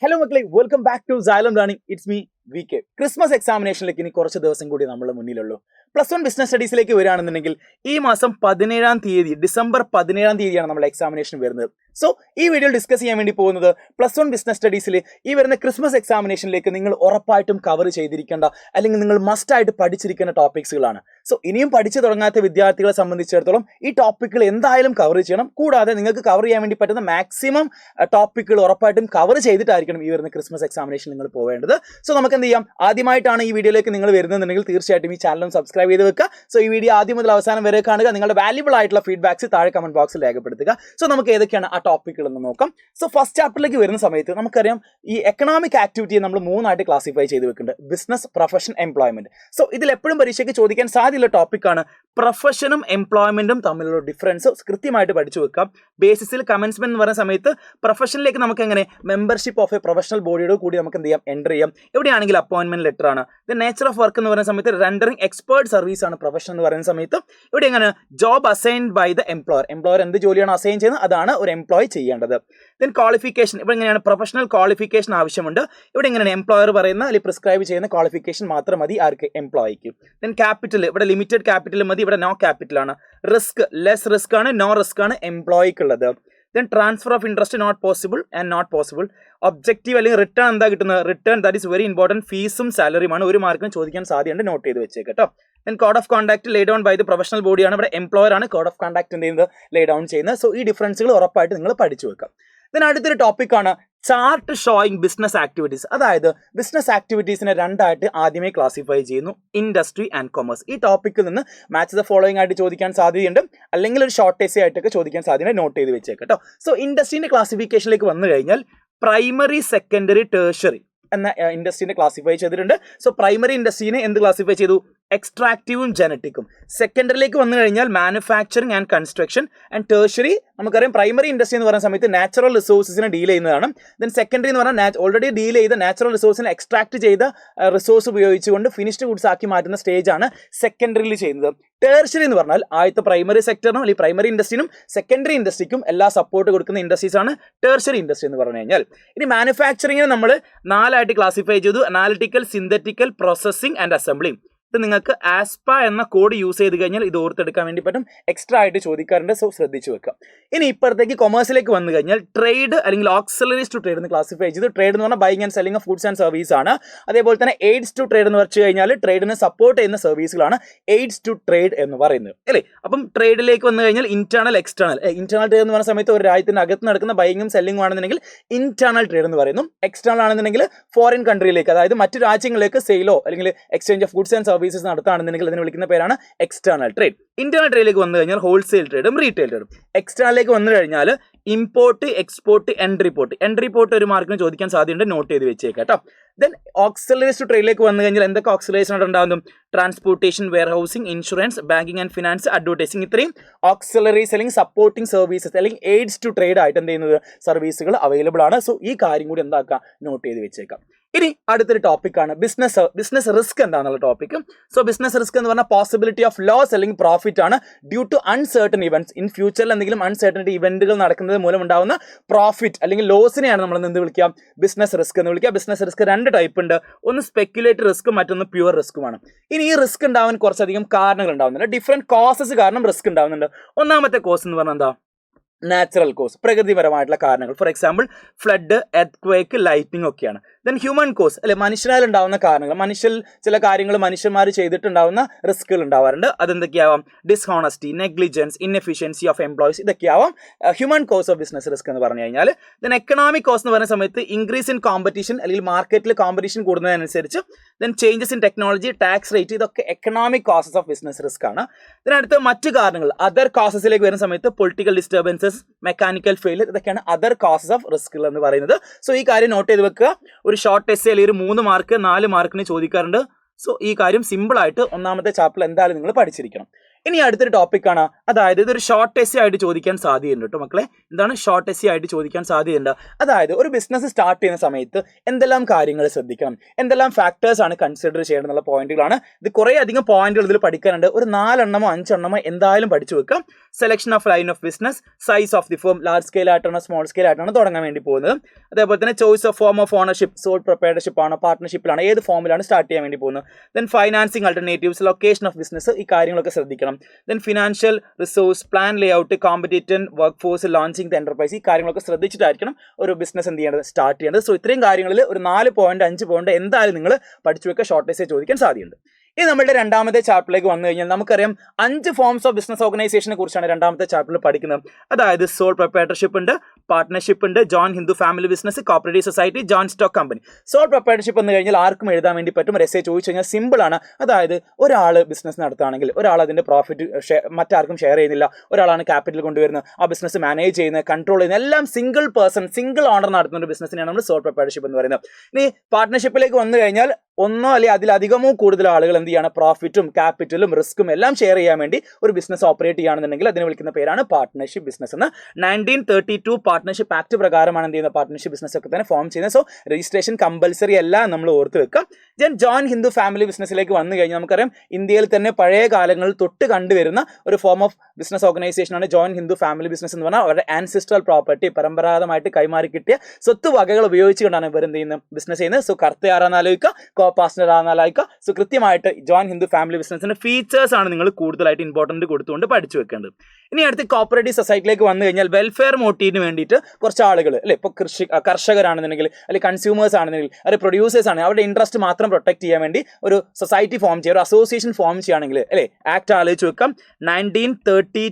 Hello മക്കളെ, welcome back to Xylem Learning. It's me VK. Christmas എക്സാമിനേഷനിലേക്ക് ഇനി കുറച്ച് ദിവസം കൂടി നമ്മുടെ മുന്നിലുള്ളൂ. +1 ബിസിനസ് സ്റ്റഡീസിലേക്ക് വരികയാണെന്നുണ്ടെങ്കിൽ ഈ മാസം 17-ാം തീയതി, ഡിസംബർ 17-ാം തീയതിയാണ് നമ്മുടെ എക്സാമിനേഷൻ വരുന്നത്. സോ ഈ വീഡിയോയിൽ ഡിസ്കസ് ചെയ്യാൻ വേണ്ടി പോകുന്നത് +1 ബിസിനസ് സ്റ്റഡീസിൽ ഈ വരുന്ന ക്രിസ്മസ് എക്സാമിനേഷനിലേക്ക് നിങ്ങൾ ഉറപ്പായിട്ടും കവർ ചെയ്തിരിക്കേണ്ട അല്ലെങ്കിൽ നിങ്ങൾ മസ്റ്റായിട്ട് പഠിച്ചിരിക്കേണ്ട ടോപ്പിക്സുകളാണ്. സോ ഇനിയും പഠിച്ചു തുടങ്ങാത്ത വിദ്യാർത്ഥികളെ സംബന്ധിച്ചിടത്തോളം ഈ ടോപ്പിക്കുകൾ എന്തായാലും കവർ ചെയ്യണം. കൂടാതെ നിങ്ങൾക്ക് കവർ ചെയ്യാൻ വേണ്ടി പറ്റുന്ന മാക്സിമം ടോപ്പിക്കുകൾ ഉറപ്പായിട്ടും കവർ ചെയ്തിട്ടായിരിക്കണം ഈ വരുന്ന ക്രിസ്മസ് എക്സാമിനേഷൻ നിങ്ങൾ പോവേണ്ടത്. സോ നമുക്ക് എന്ത് ചെയ്യാം, ആദ്യമായിട്ടാണ് ഈ വീഡിയോയിലേക്ക് നിങ്ങൾ വരുന്നതെന്നുണ്ടെങ്കിൽ തീർച്ചയായിട്ടും ഈ ചാനലും സബ്സ്ക്രൈബ് ചെയ്ത് വെക്കുക. സോ ഈ വീഡിയോ ആദ്യം മുതൽ അവസാനം വരെ കാണുക. നിങ്ങളുടെ വാല്യുബിൾ ആയിട്ടുള്ള ഫീഡ്ബാക്സ് താഴെ കമന്റ് ബോക്സിൽ രേഖപ്പെടുത്തുക. സോ നമുക്ക് ഏതൊക്കെയാണ് ആ ടോപ്പിക്കുകൾ എന്ന് നോക്കാം. സോ ഫസ്റ്റ് ചാപ്റ്ററിലേക്ക് വരുന്ന സമയത്ത് നമുക്കറിയാം ഈ എക്കണോമിക് ആക്ടിവിറ്റിയെ നമ്മൾ 3 ക്ലാസിഫൈ ചെയ്ത് വെക്കുന്നുണ്ട്: ബിസിനസ്, പ്രൊഫഷൻ, എംപ്ലോയ്മെന്റ്. സോ ഇതിൽ എപ്പോഴും പരീക്ഷയ്ക്ക് ചോദിക്കാൻ സാധ്യതയുള്ള ടോപ്പിക്കാണ്. പ്രൊഫഷനും എംപ്ലോയ്മെന്റും തമ്മിലുള്ള ഡിഫറൻസ് കൃത്യമായിട്ട് പഠിച്ചു വെക്കാം. ബേസിസിൽ കമൻസ്മെന്റ് എന്ന് പറയുന്ന സമയത്ത് പ്രൊഫഷനിലേക്ക് നമുക്ക് എങ്ങനെ മെമ്പർഷിപ്പ് ഓഫ് എ പ്രൊഫഷണൽ ബോഡിയോട് കൂടി നമുക്ക് എന്ത് ചെയ്യാം, എൻ്റർ ചെയ്യാം. എവിടെയാണെങ്കിൽ അപ്പോയിന്റ്മെന്റ് ലെറ്റർ ആണ്. ദ നേച്ചർ ഓഫ് വർക്ക് എന്ന് പറയുന്ന സമയത്ത് റെൻഡറിങ് എക്സ്പേർട്ട് സർവീസ് ആണ് പ്രൊഫഷൻ എന്ന് പറയുന്ന സമയത്ത്. ഇവിടെ എങ്ങനെ job assigned by the employer. Employer എന്ത് ജോലിയാണ് അസൈൻ ചെയ്യുന്നത് അതാണ് ഒരു എംപ്ലോയി ചെയ്യേണ്ടത്. Then qualification. ഇവിടെ എങ്ങനെയാണ് പ്രൊഫഷണൽ ക്വാളിഫിക്കേഷൻ ആവശ്യമുണ്ട്. ഇവിടെ എങ്ങനെയാണ് എംപ്ലോയർ പറയുന്ന അല്ലെങ്കിൽ പ്രിസ്ക്രൈബ് ചെയ്യുന്ന ക്വാളിഫിക്കേഷൻ മാത്രം മതി ആർക്ക്, എംപ്ലോയിക്ക്. Then capital. ഇവിടെ ലിമിറ്റഡ് ക്യാപിറ്റൽ മതി. ഇവിടെ നോ ക്യാപിറ്റൽ ആണ്. റിസ്ക്, ലെസ് റിസ്ക് ആണ്, നോ റിസ്ക് ആണ് എംപ്ലോയിക്കുള്ളത്. Then transfer of interest not possible and not possible. Objective അല്ലെങ്കിൽ റിട്ടേൺ എന്താ കിട്ടുന്നത്? Return that is very important. ഫീസും സാലറിയുമാണ്. ഒരു മാർക്കിന് ചോദിക്കാൻ സാധ്യതയുണ്ട്, നോട്ട് ചെയ്ത് വെച്ചേക്ക് കേട്ടോ. Then code of contact lay down by the professional ബോഡിയാണ്. ഇവിടെ എംപ്ലോയർ ആണ് കോഡ് ഓഫ് കോണ്ടാക്ട് എന്ത് ചെയ്യുന്നത്, ലേ ഡൗൺ ചെയ്യുന്നത്. സോ ഈ ഡിഫറൻസുകൾ ഉറപ്പായിട്ട് നിങ്ങൾ പഠിച്ചു വെക്കാം. ദെൻ അടുത്തൊരു ടോപ്പിക്കാണ് ചാർട്ട് ഷോയിങ് ബിസിനസ് ആക്ടിവിറ്റീസ്. അതായത് ബിസിനസ് ആക്ടിവിറ്റീസിനെ 2 ആദ്യമേ ക്ലാസിഫൈ ചെയ്യുന്നു: ഇൻഡസ്ട്രി ആൻഡ് കൊമേഴ്സ്. ഈ ടോപ്പിക്കിൽ നിന്ന് മാച്ച് ദ ഫോളോയിങ് ആയിട്ട് ചോദിക്കാൻ സാധ്യതയുണ്ട്, അല്ലെങ്കിൽ ഒരു ഷോർട്ട് എസ്സേ ആയിട്ടൊക്കെ ചോദിക്കാൻ സാധ്യത, നോട്ട് ചെയ്ത് വെച്ചേക്ക് കേട്ടോ. സോ ഇൻഡസ്ട്രീൻ്റെ ക്ലാസിഫിക്കേഷനിലേക്ക് വന്നു കഴിഞ്ഞാൽ പ്രൈമറി, സെക്കൻഡറി, ടേഴ്സറി എന്ന ഇൻഡസ്ട്രീനെ ക്ലാസിഫൈ ചെയ്തിട്ടുണ്ട്. സോ പ്രൈമറി ഇൻഡസ്ട്രീനെ എന്ത് ക്ലാസിഫൈ ചെയ്തു? എക്സ്ട്രാക്റ്റീവും ജനറ്റിക്കും. സെക്കൻഡറിയിലേക്ക് വന്നു കഴിഞ്ഞാൽ manufacturing and construction. And tertiary നമുക്കറിയാം പ്രൈമറി ഇൻഡസ്ട്രി എന്ന് പറയുന്ന സമയത്ത് നാച്ചുറൽ റിസോഴ്സിനെ ഡീൽ ചെയ്യുന്നതാണ്. ദെൻ സെക്കൻഡറി എന്ന് പറഞ്ഞാൽ ഓൾറെഡി ഡീൽ ചെയ്ത നാച്ചുറൽ റിസോഴ്സിനെ എക്സ്ട്രാക്ട് ചെയ്ത റിസോഴ്സ് ഉപയോഗിച്ചുകൊണ്ട് ഫിനിഷ്ഡ് ഗുഡ്സ് ആക്കി മാറ്റുന്ന സ്റ്റേജാണ് സെക്കൻഡറിയിൽ ചെയ്യുന്നത്. ടേഴ്സറി എന്ന് പറഞ്ഞാൽ ആദ്യത്തെ പ്രൈമറി സെക്ടറിനും അല്ലെങ്കിൽ പ്രൈമറി ഇൻഡസ്ട്രിനും സെക്കൻഡറി ഇൻഡസ്ട്രിക്കും എല്ലാ സപ്പോർട്ട് കൊടുക്കുന്ന ഇൻഡസ്ട്രീസ് ആണ് ടേഴ്സറി ഇൻഡസ്ട്രി എന്ന് പറഞ്ഞു കഴിഞ്ഞാൽ. ഇനി മാനുഫാക്ചറിങ്ങിനെ നമ്മൾ 4 ക്ലാസിഫൈ ചെയ്തു: analytical, synthetical, processing and assembling. ഇത് നിങ്ങൾക്ക് ആസ്പ എന്ന കോഡ് യൂസ് ചെയ്ത് കഴിഞ്ഞാൽ ഇത് ഓർത്തെടുക്കാൻ വേണ്ടി പറ്റും. എക്സ്ട്രാ ആയിട്ട് ചോദിക്കാറുണ്ട്, സോ ശ്രദ്ധിച്ചു വെക്കാം. ഇനി ഇപ്പോഴത്തേക്ക് കൊമേഴ്സിലേക്ക് വന്നു കഴിഞ്ഞാൽ ട്രേഡ് അല്ലെങ്കിൽ ഓക്സിലറീസ് ടു ട്രേഡ് എന്ന് ക്ലാസിഫൈ ചെയ്തു. ട്രേഡ് എന്ന് പറഞ്ഞാൽ buying and selling of goods and service ആണ്. അതേപോലെ തന്നെ എയ്ഡ്സ് ടു ട്രേഡ് എന്ന് വെച്ച് കഴിഞ്ഞാൽ ട്രേഡിനെ സപ്പോർട്ട് ചെയ്യുന്ന സർവീസുകളാണ് എയ്ഡ്സ് ടു ട്രേഡ് എന്ന് പറയുന്നത്, അല്ലേ? അപ്പം ട്രേഡിലേക്ക് വന്നു കഴിഞ്ഞാൽ ഇന്റേണൽ, എക്സ്റ്റേണൽ. ഇന്റേണൽ ട്രേഡ് എന്ന് പറയുന്ന സമയത്ത് ഒരു രാജ്യത്തിന്റെ അകത്ത് നടക്കുന്ന ബൈങ്ങും സെല്ലിംഗും ആണെന്നുണ്ടെങ്കിൽ ഇന്റേണൽ ട്രേഡ് എന്ന് പറയുന്നു. എക്സ്റ്റേണൽ ആണെന്നുണ്ടെങ്കിൽ ഫോറിൻ കൺട്രിയിലേക്ക്, അതായത് മറ്റു രാജ്യങ്ങളിലേക്ക് സെയിലോ അല്ലെങ്കിൽ exchange of goods and services നടത്തുകയാണെന്നുണ്ടെങ്കിൽ അതിനെ വിളിക്കുന്ന പേരാണ് എക്സ്റ്റേണൽ ട്രേഡ്. ഇന്റേണൽ ട്രേഡിലേക്ക് വന്നു കഴിഞ്ഞാൽ ഹോൾസെയിൽ ട്രേഡും റീറ്റെയിൽ ട്രേഡും. എക്സ്റ്റേണലിലേക്ക് വന്നു കഴിഞ്ഞാൽ import, export, entry port. Entry port ഒരു മാർക്കിന് ചോദിക്കാൻ സാധ്യതയുണ്ട്, നോട്ട് ചെയ്ത് വെച്ചേക്കാം കേട്ടോ. ദെൻ ഓക്സിലറീസ് ടു ട്രേഡിലേക്ക് വന്നു കഴിഞ്ഞാൽ എന്തൊക്കെ ഓക്സിലറീസ് ആണ് ഉണ്ടാകും? Transportation, warehousing, insurance, banking and finance, advertising. ഇത്രയും ഓക്സിലറീസ് അല്ലെങ്കിൽ സപ്പോർട്ടിംഗ് സർവീസസ് അല്ലെങ്കിൽ എയ്ഡ്സ് ടു ട്രേഡ് ആയിട്ട് എന്ത് ചെയ്യുന്നത് സർവീസുകൾ അവൈലബിൾ ആണ്. സോ ഈ കാര്യം കൂടി എന്താക്കാം, നോട്ട് ചെയ്ത് വെച്ചേക്കാം. ഇനി അടുത്തൊരു ടോപ്പിക്കാണ് ബിസിനസ് റിസ്ക് എന്താണെന്നുള്ള ടോപ്പിക്ക്. സോ ബിസിനസ് റിസ്ക് എന്ന് പറഞ്ഞാൽ പോസിബിലിറ്റി ഓഫ് ലോസ് അല്ലെങ്കിൽ പ്രോഫിറ്റ് ആണ് due to uncertain events. In ഫ്യൂച്ചറിൽ എന്തെങ്കിലും അൺസർട്ടനിറ്റി ഇവന്റുകൾ നടക്കുന്നത് മൂലം ഉണ്ടാകുന്ന പ്രോഫിറ്റ് അല്ലെങ്കിൽ ലോസിനെയാണ് നമ്മൾ എന്ത് വിളിക്കാം, ബിസിനസ് റിസ്ക് എന്ന് വിളിക്കുക. ബിസിനസ് റിസ്ക് 2 ടൈപ്പ് ഉണ്ട്: ഒന്ന് സ്പെക്യുലേറ്റീവ് റിസ്ക്കും മറ്റൊന്ന് പ്യുവർ റിസ്ക്കുമാണ്. ഇനി ഈ റിസ്ക് ഉണ്ടാവാൻ കുറച്ചധികം കാരണങ്ങൾ ഉണ്ടാവുന്നുണ്ട്, ഡിഫറെന്റ് കോസസ് കാരണം റിസ്ക് ഉണ്ടാവുന്നുണ്ട്. ഒന്നാമത്തെ കോസ് എന്ന് പറഞ്ഞാൽ എന്താ? നാച്ചുറൽ കോസ്, പ്രകൃതിപരമായിട്ടുള്ള കാരണങ്ങൾ. For example flood, earth, lighting ഒക്കെയാണ്. ദെൻ ഹ്യൂമൻ കോസ്, അല്ലെ, മനുഷ്യനാൽ ഉണ്ടാവുന്ന കാരണങ്ങൾ. ചില കാര്യങ്ങൾ മനുഷ്യന്മാർ ചെയ്തിട്ടുണ്ടാവുന്ന റിസ്കുകൾ ഉണ്ടാവാറുണ്ട്. അതെന്തൊക്കെയാവാം? Dishonesty, negligence, inefficiency of employees. ഇതൊക്കെയാവാം human cause of business risk എന്ന് പറഞ്ഞു കഴിഞ്ഞാൽ. ദെൻ എക്കണോമിക് കോസ് എന്ന് പറയുന്ന സമയത്ത് ഇൻക്രീസ് ഇൻ കോമ്പറ്റീഷൻ അല്ലെങ്കിൽ മാർക്കറ്റിൽ കോമ്പറ്റീഷൻ കൂടുന്നതിനനുസരിച്ച്. Then changes in technology, tax rate. ഇതൊക്കെ economic causes of business risk ആണ്. ഇതിനടുത്ത് മറ്റു കാരണങ്ങൾ അതർ കോസസിലേക്ക് വരുന്ന സമയത്ത് പൊളിറ്റിക്കൽ ഡിസ്റ്റർബൻസസ്, മെക്കാനിക്കൽ ഫെയിലിയർ. ഇതൊക്കെയാണ് അതർ കോസസ് ഓഫ് റിസ്കുകൾ എന്ന് പറയുന്നത്. സോ ഈ കാര്യം നോട്ട് ചെയ്ത് വെക്കുക. ഒരു ഷോർട്ട് എസ്സേ അല്ലെങ്കിൽ ഒരു 3 മാർക്ക് 4 മാർക്കിന് ചോദിക്കാറുണ്ട്. സോ ഈ കാര്യം സിമ്പിൾ ആയിട്ട് ഒന്നാമത്തെ ചാപ്റ്റർ എന്തായാലും നിങ്ങൾ പഠിച്ചിരിക്കണം. ഇനി അടുത്തൊരു ടോപ്പിക്കാണ്, അതായത് ഇതൊരു ഷോർട്ട് എസ്സേ ആയിട്ട് ചോദിക്കാൻ സാധ്യതയുണ്ട് കേട്ടോ മക്കളെ. എന്താണ് ഷോർട്ട് എസ്സേ ആയിട്ട് ചോദിക്കാൻ സാധ്യതയുണ്ട്? അതായത് ഒരു ബിസിനസ് സ്റ്റാർട്ട് ചെയ്യുന്ന സമയത്ത് എന്തെല്ലാം കാര്യങ്ങൾ ശ്രദ്ധിക്കണം, എന്തെല്ലാം ഫാക്ടേഴ്സ് ആണ് കൺസിഡർ ചെയ്യേണ്ടത് എന്നുള്ള പോയിന്റുകളാണ്. ഇത് കുറേ അധികം പോയിന്റുകൾ ഇതിൽ പഠിക്കാനുണ്ട്. ഒരു 4 എണ്ണമോ 5 എണ്ണമോ എന്തായാലും പഠിച്ചു വെക്കാം. Selection of line of business, size of the firm, large scale ആയിട്ടാണ് സ്മോൾ സ്കെയിൽ ആയിട്ടാണ് തുടങ്ങാൻ വേണ്ടി പോകുന്നത്. അതേപോലെ തന്നെ choice of form of ownership, sole proprietorship ആണോ പാർട്ട്ണർഷിപ്പിലാണ്, ഏത് ഫോമിലാണ് സ്റ്റാർട്ട് ചെയ്യാൻ വേണ്ടി പോകുന്നത്. Then financing alternatives, location of business, ഈ കാര്യങ്ങളൊക്കെ ശ്രദ്ധിക്കണം. Then financial resource, plan layout, competent work force, launching the enterprise, ഈ കാര്യങ്ങളൊക്കെ ശ്രദ്ധിച്ചിട്ടായിരിക്കണം ഒരു ബിസിനസ് എന്ത് ചെയ്യേണ്ടത്, സ്റ്റാർട്ട് ചെയ്യേണ്ടത്. സോ ഇത്രയും കാര്യങ്ങളിൽ ഒരു 4 പോയിന്റ് 5 പോയിന്റ് എന്തായാലും നിങ്ങൾ പഠിച്ചു വെക്കുക. ഷോർട്ട് എസ്സേ ചോദിക്കാൻ സാധ്യതയുണ്ട്. ഇനി നമ്മുടെ രണ്ടാമത്തെ ചാപ്റ്ററിലേക്ക് വന്നു കഴിഞ്ഞാൽ നമുക്കറിയാം 5 ഫോംസ് ഓഫ് ബിസിനസ് ഓർഗനൈസേഷനെ കുറിച്ചാണ് രണ്ടാമത്തെ ചാപ്റ്ററിൽ പഠിക്കുന്നത്. അതായത് സോൾ പ്രൊപ്പറേറ്റർഷിപ്പ് ഉണ്ട്, പാർട്ട്ണർഷിപ്പ് ഉണ്ട്, John Hindu family business, cooperative society, John stock company. Soul proprietorship എന്ന് കഴിഞ്ഞാൽ ആർക്കും എഴുതാൻ വേണ്ടി പറ്റും. ഒരു എസ്സേ ചോദിച്ചു കഴിഞ്ഞാൽ സിമ്പിൾ ആണ്. അതായത് ഒരാൾ ബിസിനസ് നടത്തുകയാണെങ്കിൽ ഒരാൾ അതിന്റെ പ്രോഫിറ്റ് മറ്റാർക്കും ഷെയർ ചെയ്യുന്നില്ല, ഒരാളാണ് ക്യാപിറ്റൽ കൊണ്ടുവരുന്നത്, ആ ബിസിനസ് മാനേജ് ചെയ്യുന്നത്, കൺട്രോൾ ചെയ്യുന്നത്, എല്ലാം സിംഗിൾ പേഴ്സൺ സിംഗിൾ ഓണർ നടത്തുന്ന ഒരു ബിസിനസ്സിനെയാണ് നമ്മൾ സോൾ പ്രൊപ്പറേറ്റർഷിപ്പ് എന്ന് പറയുന്നത്. ഇനി പാർട്ട്ണർഷിപ്പിലേക്ക് വന്നു കഴിഞ്ഞാൽ ഒന്നോ അല്ലെങ്കിൽ അതിലധികമോ കൂടുതൽ ആളുകൾ എന്ത് ചെയ്യാണ്, പ്രോഫിറ്റും ക്യാപിറ്റലും റിസ്ക്കും എല്ലാം ഷെയർ ചെയ്യാൻ വേണ്ടി ഒരു ബിസിനസ് ഓപ്പറേറ്റ് ചെയ്യുകയാണെന്നുണ്ടെങ്കിൽ അതിനെ വിളിക്കുന്ന പേരാണ് പാർട്ട്ണർഷിപ്പ് ബിസിനസ് എന്ന്. 1932 പാർട്ട്ണർഷിപ്പ് ആക്ട് പ്രകാരമാണ് എന്ത് ചെയ്യുന്നത്, പാർട്ട്ണർഷിപ്പ് ബിസിനസ് ഒക്കെ തന്നെ ഫോം ചെയ്യുന്നത്. സോ രജിസ്ട്രേഷൻ കമ്പൽസറി അല്ല, നമ്മൾ ഓർത്ത് വെക്കാം. ജോൺ ഹിന്ദു ഫാമിലി ബിസിനസ്സിലേക്ക് വന്നു കഴിഞ്ഞാൽ നമുക്കറിയാം ഇന്ത്യയിൽ തന്നെ പഴയ കാലങ്ങളിൽ തൊട്ട് കണ്ടുവരുന്ന ഒരു ഫോം ഓഫ് ബിസിനസ് ഓർഗനൈസേഷനാണ് ജോൺ ഹിന്ദു ഫാമിലി ബിസിനസ് എന്ന് പറഞ്ഞാൽ. അവരുടെ ആൻസിസ്ട്രൽ പ്രോപ്പർട്ടി, പരമ്പരാഗതമായിട്ട് കൈമാറി കിട്ടിയ സ്വത്ത് വകകൾ ഉപയോഗിച്ചുകൊണ്ടാണ് ഇവർ എന്ത് ചെയ്യുന്നത്, ബിസിനസ് ചെയ്യുന്നത്. സോ കർത്ത ആരാന്ന് ആലോചിക്കുക, പാർട്ട്ണർ ആണെന്നാലായിക്കുക. സോ കൃത്യമായിട്ട് ജോൺ ഹിന്ദു ഫാമിലി ബിസിനസിന്റെ ഫീച്ചേഴ്സ് ആണ് നിങ്ങൾ കൂടുതലായിട്ട് ഇമ്പോർട്ടന്റ് കൊടുത്തുകൊണ്ട് പഠിച്ചു വെക്കേണ്ടത്. ഇനി അടുത്ത് കോപ്പറേറ്റീവ് സൊസൈറ്റിയിലേക്ക് വന്നു കഴിഞ്ഞാൽ വെൽഫെയർ മോട്ടീവിന് വേണ്ടിയിട്ട് കുറച്ച് ആളുകൾ അല്ലെ, ഇപ്പോൾ കർഷകരാണെന്നുണ്ടെങ്കിൽ അല്ലെങ്കിൽ കൺസ്യൂമേഴ്സ് ആണെന്നുണ്ടെങ്കിൽ അല്ലെങ്കിൽ പ്രൊഡ്യൂസേഴ്സ് ആണെങ്കിൽ അവരുടെ ഇൻട്രസ്റ്റ് മാത്രം പ്രൊട്ടക്ട് ചെയ്യാൻ വേണ്ടി ഒരു സൊസൈറ്റി ഫോം ചെയ്യുക, ഒരു അസോസിയേഷൻ ഫോം ചെയ്യുകയാണെങ്കിൽ അല്ലെ, ആക്ട് ആലോചിച്ച് വെക്കാം. 1912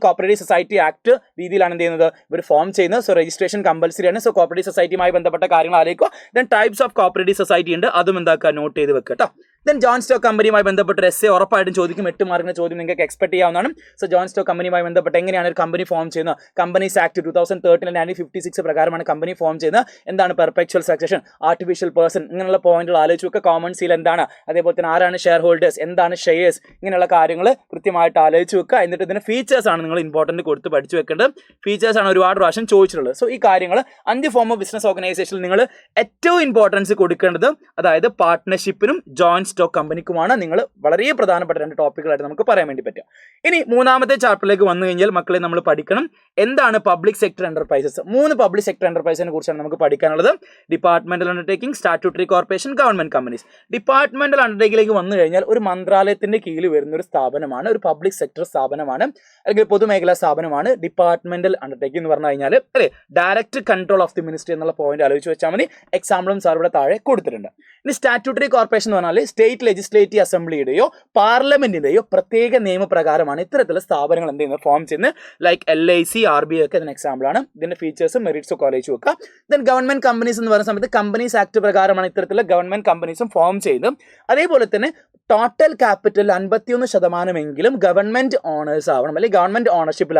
കോപ്പറേറ്റീവ് സൊസൈറ്റി ആക്ട് രീതിയിലാണ് എന്ത് ചെയ്യുന്നത്, ഇവർ ഫോം ചെയ്യുന്നത്. സോ രജിസ്ട്രേഷൻ കമ്പൽസറി ആണ്. സോ കോപ്പറേറ്റീവ് സൊസൈറ്റിയുമായി ബന്ധപ്പെട്ട കാര്യങ്ങൾ ആലോചിക്കുക. Then types of cooperative society ഉണ്ട്, അതും എന്താക്കുക, നോട്ട് ചെയ്ത് വെക്കുക കേട്ടോ. ദെൻ ജോൺ സ്റ്റോക്ക് കമ്പനിയുമായി ബന്ധപ്പെട്ട ഒരു എസ്സേ ഉറപ്പായിട്ടും ചോദിക്കും. 8 മാർക്കിന്റെ ചോദ്യം നിങ്ങൾക്ക് എക്സ്പെക്ട് ചെയ്യാവുന്നതാണ്. സോ ജോൺ സ്റ്റോക്ക് കമ്പനിയുമായി ബന്ധപ്പെട്ട് എങ്ങനെയാണ് ഒരു കമ്പനി ഫോം ചെയ്യുന്നത്, കമ്പനീസ് ആക്ട് 2013 1956 പ്രകാരമാണ് കമ്പനി ഫോം ചെയ്യുന്നത്. എന്താണ് പെർപെച്വൽ സക്സഷൻ, ആർട്ടിഫിഷ്യൽ പേഴ്സൺ, ഇങ്ങനെയുള്ള പോയിന്റുകൾ ആലോചിച്ച് വെക്കുക. കോമൺ സീൽ എന്താണ്, അതേപോലെ തന്നെ ആരാണ് ഷെയർ ഹോൾഡേഴ്സ്, എന്താണ് ഷെയർസ്, ഇങ്ങനെയുള്ള കാര്യങ്ങൾ കൃത്യമായിട്ട് ആലോചിച്ച് വെക്കുക. എന്നിട്ട് ഇതിന്റെ ഫീച്ചേഴ്സ് ആണ് നിങ്ങൾ ഇമ്പോർട്ടന്റ് കൊടുത്ത് പഠിച്ചു വെക്കേണ്ടത്. ഫീച്ചേഴ്സ് ആണ് ഒരുപാട് പ്രാവശ്യം ചോദിച്ചിട്ടുള്ളത്. സോ ഈ കാര്യങ്ങൾ 5 ഫോം ഓഫ് ബിസിനസ് ഓർഗനൈസേഷനിൽ നിങ്ങൾ ഏറ്റവും ഇമ്പോർട്ടൻസ് കൊടുക്കേണ്ടത് അതായത് പാർട്ട്ണർഷിപ്പിനും ജോൺ സ്റ്റോക്ക് കമ്പനിക്കുമാണ്. നിങ്ങൾ വളരെ പ്രധാനപ്പെട്ട 2 ടോപ്പിക്കുകളായിട്ട് നമുക്ക് പറയാൻ വേണ്ടി പറ്റും. ഇനി മൂന്നാമത്തെ ചാപ്റ്ററിലേക്ക് വന്നു കഴിഞ്ഞാൽ മക്കളെ നമ്മൾ പഠിക്കണം എന്താണ് public sector enterprises. 3 public sector എന്റർപ്രൈസിനെ കുറിച്ചാണ് നമുക്ക് പഠിക്കാനുള്ളത്. Departmental undertaking, statutory corporation, government companies. Departmental അണ്ടർടേക്കിംഗിലേക്ക് വന്നു കഴിഞ്ഞാൽ ഒരു മന്ത്രാലയത്തിന്റെ കീഴിൽ വരുന്ന ഒരു സ്ഥാപനമാണ്, ഒരു പബ്ലിക് സെക്ടർ സ്ഥാപനമാണ് അല്ലെങ്കിൽ പൊതുമേഖലാ സ്ഥാപനമാണ് ഡിപ്പാർട്ട്മെന്റൽ അണ്ടർടേക്കിംഗ് എന്ന് പറഞ്ഞു കഴിഞ്ഞാൽ അല്ലെ. Direct control of the ministry എന്നുള്ള പോയിന്റ് ആലോചിച്ച് വെച്ചാൽ മതി. എക്സാമ്പിളും സാർ ഇവിടെ താഴെ കൊടുത്തിട്ടുണ്ട്. ഇനി സ്റ്റാറ്റ്യൂട്ടറി കോർപ്പറേഷൻ എന്ന് പറഞ്ഞാൽ സ്റ്റേറ്റ് ലെജിസ്ലേറ്റീവ് അസംബ്ലിയുടെയോ പാർലമെന്റിന്റെയോ പ്രത്യേക നിയമപ്രകാരമാണ് ഇത്തരത്തിലുള്ള സ്ഥാപനങ്ങൾ എന്ത് ചെയ്യുന്നത്, ഫോം ചെയ്യുന്നത്. ലൈക്ക് LIC, RBI ഒക്കെ ഇതിന് എക്സാമ്പിൾ ആണ്. ഇതിന്റെ ഫീച്ചേഴ്സും മെറിറ്റ്സും ഒക്കെ ആലോചിച്ച് വെക്കുക. ദെൻ ഗവൺമെന്റ് കമ്പനീസ് എന്ന് പറയുന്ന സമയത്ത് കമ്പനീസ് ആക്ട് പ്രകാരമാണ് ഇത്തരത്തിലുള്ള ഗവൺമെന്റ് കമ്പനീസും ഫോം ചെയ്യുന്നത്. അതേപോലെ തന്നെ ടോട്ടൽ ക്യാപിറ്റൽ 51% ഗവൺമെന്റ് ഓണേഴ്സ് ആവണം അല്ലെങ്കിൽ ഗവൺമെന്റ് ഓണർഷിപ്പിൽ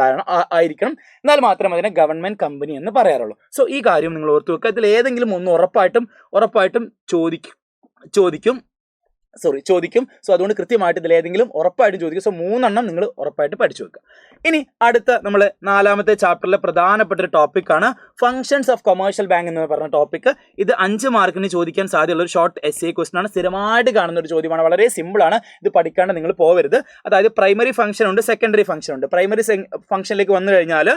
ആയിരിക്കണം. എന്നാൽ മാത്രം അതിനെ ഗവൺമെന്റ് കമ്പനി എന്ന് പറയാറുള്ളൂ. സോ ഈ കാര്യം നിങ്ങൾ ഓർത്തു വെക്കുക. ഇതിൽ ഏതെങ്കിലും ഒന്ന് ഉറപ്പായിട്ടും ചോദിക്കും. സോ അതുകൊണ്ട് കൃത്യമായിട്ട് ഇതിൽ ഏതെങ്കിലും ഉറപ്പായിട്ടും ചോദിക്കും. സോ 3 എണ്ണം നിങ്ങൾ ഉറപ്പായിട്ട് പഠിച്ചു വെക്കുക. ഇനി അടുത്ത നമ്മൾ 4ാമത്തെ ചാപ്റ്ററിലെ പ്രധാനപ്പെട്ട ഒരു ടോപ്പിക്കാണ് ഫങ്ഷൻസ് ഓഫ് കൊമേഴ്ഷ്യൽ ബാങ്ക് എന്ന് പറഞ്ഞ ടോപ്പിക്ക്. ഇത് 5 മാർക്കിന് ചോദിക്കാൻ സാധ്യതയുള്ള ഒരു ഷോർട്ട് എസ്സേ ക്വസ്റ്റൻ ആണ്. സ്ഥിരമായിട്ട് കാണുന്ന ഒരു ചോദ്യമാണ്. വളരെ സിമ്പിൾ ആണ്. ഇത് പഠിക്കാണ്ട് നിങ്ങൾ പോകരുത്. അതായത് പ്രൈമറി ഫംഗ്ഷൻ ഉണ്ട്, സെക്കൻഡറി ഫംഗ്ഷൻ ഉണ്ട്. പ്രൈമറി ഫംഗ്ഷനിലേക്ക് വന്നു കഴിഞ്ഞാൽ